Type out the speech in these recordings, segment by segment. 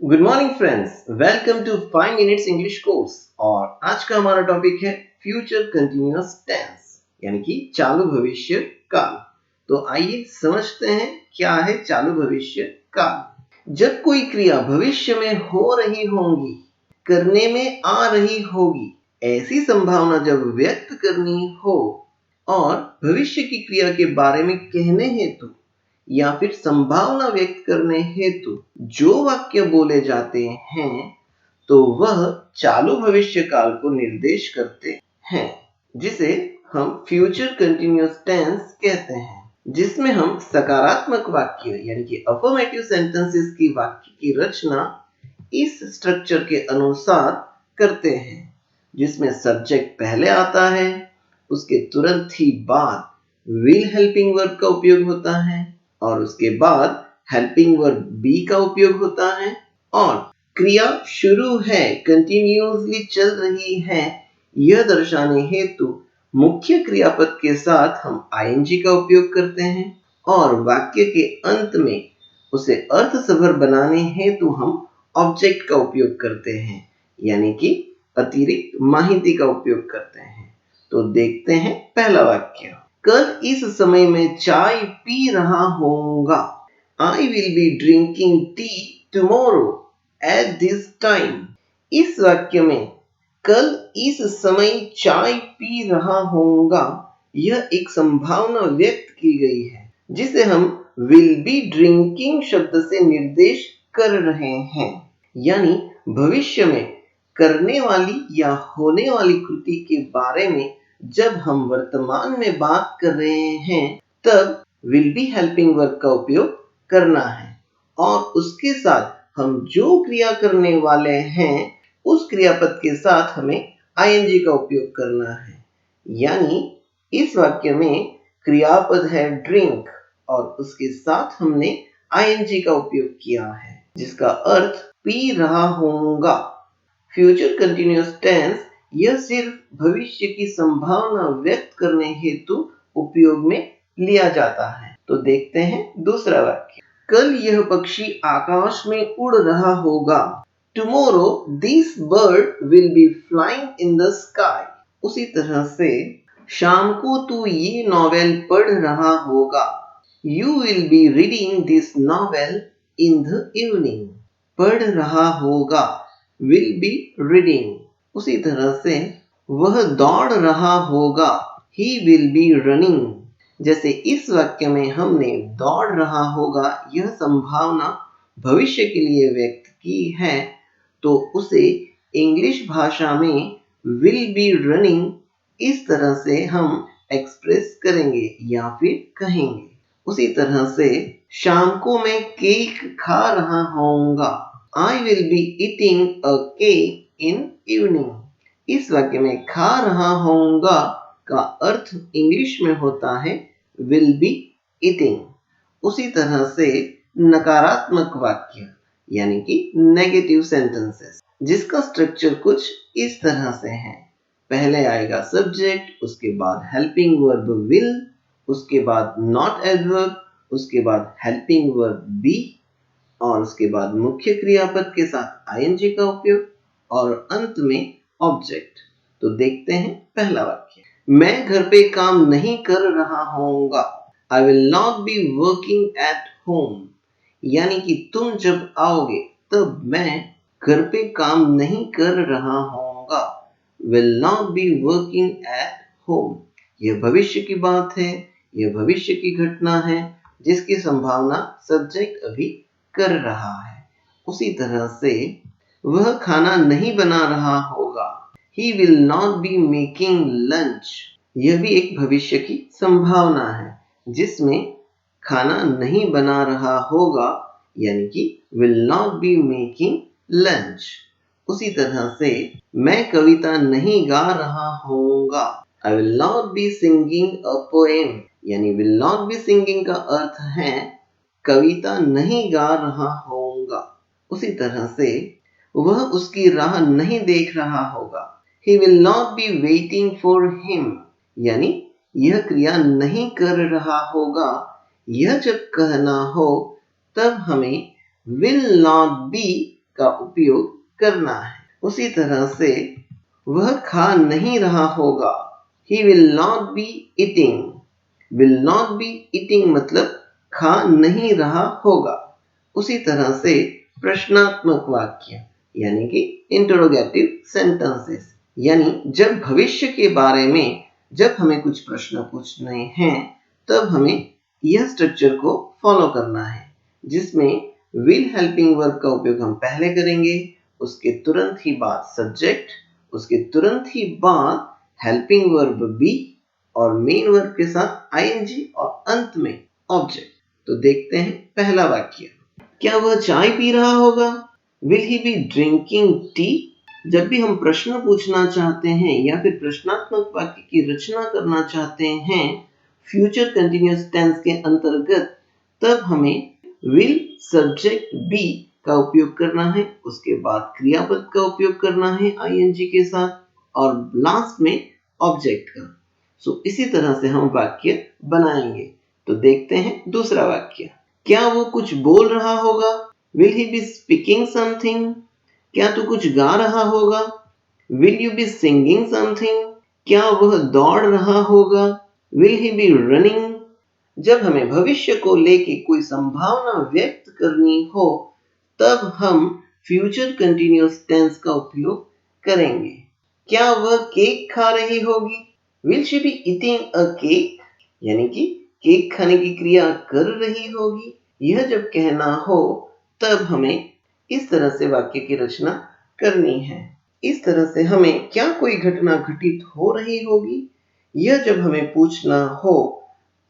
Good morning friends, welcome to 5 minutes English course. और आज का हमारा टॉपिक है फ्यूचर कंटिन्यूअस टेंस यानी कि चालू भविष्य काल। तो आइए समझते हैं क्या है चालू भविष्य काल। जब कोई क्रिया भविष्य में हो रही होगी, करने में आ रही होगी, ऐसी संभावना जब व्यक्त करनी हो और भविष्य की क्रिया के बारे में कहने हेतु या फिर संभावना व्यक्त करने हेतु जो वाक्य बोले जाते हैं तो वह चालू भविष्य काल को निर्देश करते हैं, जिसे हम फ्यूचर कंटिन्यूअस टेंस कहते हैं। जिसमें हम सकारात्मक वाक्य यानी कि अफर्मेटिव सेंटेंसेस की वाक्य की रचना इस स्ट्रक्चर के अनुसार करते हैं, जिसमें सब्जेक्ट पहले आता है, उसके तुरंत ही बाद विल हेल्पिंग वर्ब का उपयोग होता है और उसके बाद हेल्पिंग वर्ब बी का उपयोग होता है और क्रिया शुरू है, कंटिन्यूअसली चल रही है, यह दर्शाने हेतु मुख्य क्रियापद के साथ हम आईएनजी का उपयोग करते हैं और वाक्य के अंत में उसे अर्थसभर बनाने हेतु हम ऑब्जेक्ट का उपयोग करते हैं, यानी कि अतिरिक्त माहिती का उपयोग करते हैं। तो देखते हैं पहला वाक्य। कल इस समय में चाय पी रहा होऊंगा। I will be drinking tea tomorrow at this time। इस वाक्य में कल इस समय चाय पी रहा होऊंगा, यह एक संभावना व्यक्त की गई है, जिसे हम will be drinking शब्द से निर्देश कर रहे हैं, यानी भविष्य में करने वाली या होने वाली कृति के बारे में जब हम वर्तमान में बात कर रहे हैं तब will be हेल्पिंग वर्ब का उपयोग करना है और उसके साथ हम जो क्रिया करने वाले हैं उस क्रियापद के साथ हमें ing का उपयोग करना है। यानी इस वाक्य में क्रियापद है ड्रिंक और उसके साथ हमने ing का उपयोग किया है, जिसका अर्थ पी रहा होऊंगा। फ्यूचर कंटिन्यूअस टेंस यह सिर्फ भविष्य की संभावना व्यक्त करने हेतु उपयोग में लिया जाता है। तो देखते हैं दूसरा वाक्य। कल यह पक्षी आकाश में उड़ रहा होगा। Tomorrow this bird will be flying in the sky। उसी तरह से शाम को तू ये नॉवेल पढ़ रहा होगा। You will be reading this novel in the evening। पढ़ रहा होगा, will be reading। उसी तरह से वह दौड़ रहा होगा, he will be running। जैसे इस वाक्य में हमने दौड़ रहा होगा यह संभावना भविष्य के लिए व्यक्त की है, तो उसे इंग्लिश भाषा में will be running इस तरह से हम एक्सप्रेस करेंगे या फिर कहेंगे। उसी तरह से शाम को मैं केक खा रहा होऊंगा। I will be eating a cake in evening। इस वाक्य में खा रहा होऊंगा का अर्थ इंग्लिश में होता है will be eating। उसी तरह से नकारात्मक वाक्य यानी कि नेगेटिव सेंटेंसेस, जिसका स्ट्रक्चर कुछ इस तरह से है। पहले आएगा सब्जेक्ट, उसके बाद हेल्पिंग वर्ब will, उसके बाद नॉट एडवर्ब, उसके बाद हेल्पिंग वर्ब बी और उसके बाद मुख्य क्रियापद के साथ ing का उपयोग और अंत में ऑब्जेक्ट। तो देखते हैं पहला वाक्य। मैं घर पे काम नहीं कर रहा होऊंगा। I will not be working at home। यानी कि तुम जब आओगे तब मैं घर पे काम नहीं कर रहा होऊंगा। Will not be working at home। यह भविष्य की बात है, यह भविष्य की घटना है जिसकी संभावना सब्जेक्ट अभी कर रहा है। उसी तरह से वह खाना नहीं बना रहा होगा। He will not be making lunch। यह भी एक भविष्य की संभावना है जिसमें खाना नहीं बना रहा होगा, यानी कि will not be making lunch। उसी तरह से मैं कविता नहीं गा रहा होऊंगा। I will not be singing a poem। यानी will not be singing का अर्थ है कविता नहीं गा रहा होऊंगा। उसी तरह से वह उसकी राह नहीं देख रहा होगा। He will not be waiting for him। यानी यह क्रिया नहीं कर रहा होगा। यह जब कहना हो तब हमें will not be का उपयोग करना है। उसी तरह से वह खा नहीं रहा होगा, he will not be eating। will not be eating मतलब खा नहीं रहा होगा। उसी तरह से प्रश्नात्मक वाक्य यानी कि इंटरोगेटिव सेंटेंसेस, यानी जब भविष्य के बारे में जब हमें कुछ प्रश्न पूछने हैं तब हमें यह स्ट्रक्चर को फॉलो करना है, जिसमें विल हेल्पिंग वर्ब का उपयोग हम पहले करेंगे, उसके तुरंत ही बाद सब्जेक्ट, उसके तुरंत ही बाद हेल्पिंग वर्ब बी और मेन वर्ब के साथ आईएनजी और अंत में ऑब्जेक्ट। तो देखते हैं पहला वाक्य, क्या वह चाय पी रहा होगा? Will he be drinking tea? जब भी हम प्रश्न पूछना चाहते हैं या फिर प्रश्नात्मक वाक्य की रचना करना चाहते हैं फ्यूचर कंटीन्यूअस टेंस के अंतर्गत, तब हमें विल सब्जेक्ट बी का उपयोग करना है, उसके बाद क्रियापद का उपयोग करना है आईएनजी के साथ और लास्ट में ऑब्जेक्ट का। सो इसी तरह से हम वाक्य बनाएंगे। तो देखते हैं दूसरा वाक्य, क्या वो कुछ बोल रहा होगा? Will he be speaking something? क्या तू कुछ गा रहा होगा? Will you be singing something? क्या वह दौड़ रहा होगा? Will he be running? जब हमें भविष्य को लेके कोई संभावना व्यक्त करनी हो तब हम फ्यूचर कंटीन्यूअस टेंस का उपयोग करेंगे। क्या वह केक खा रही होगी? Will she be eating a cake? यानी कि केक खाने की क्रिया कर रही होगी। यह जब कहना हो तब हमें इस तरह से वाक्य की रचना करनी है। इस तरह से हमें क्या कोई घटना घटित हो रही होगी, यह जब हमें पूछना हो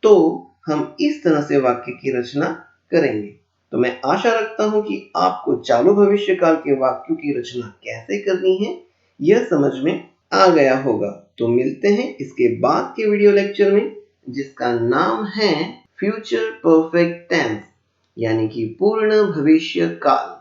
तो हम इस तरह से वाक्य की रचना करेंगे। तो मैं आशा रखता हूं कि आपको चालू भविष्य काल के वाक्यों की रचना कैसे करनी है यह समझ में आ गया होगा। तो मिलते हैं इसके बाद के वीडियो लेक्चर में, जिसका नाम है फ्यूचर परफेक्ट टेंस यानी कि पूर्ण भविष्य काल।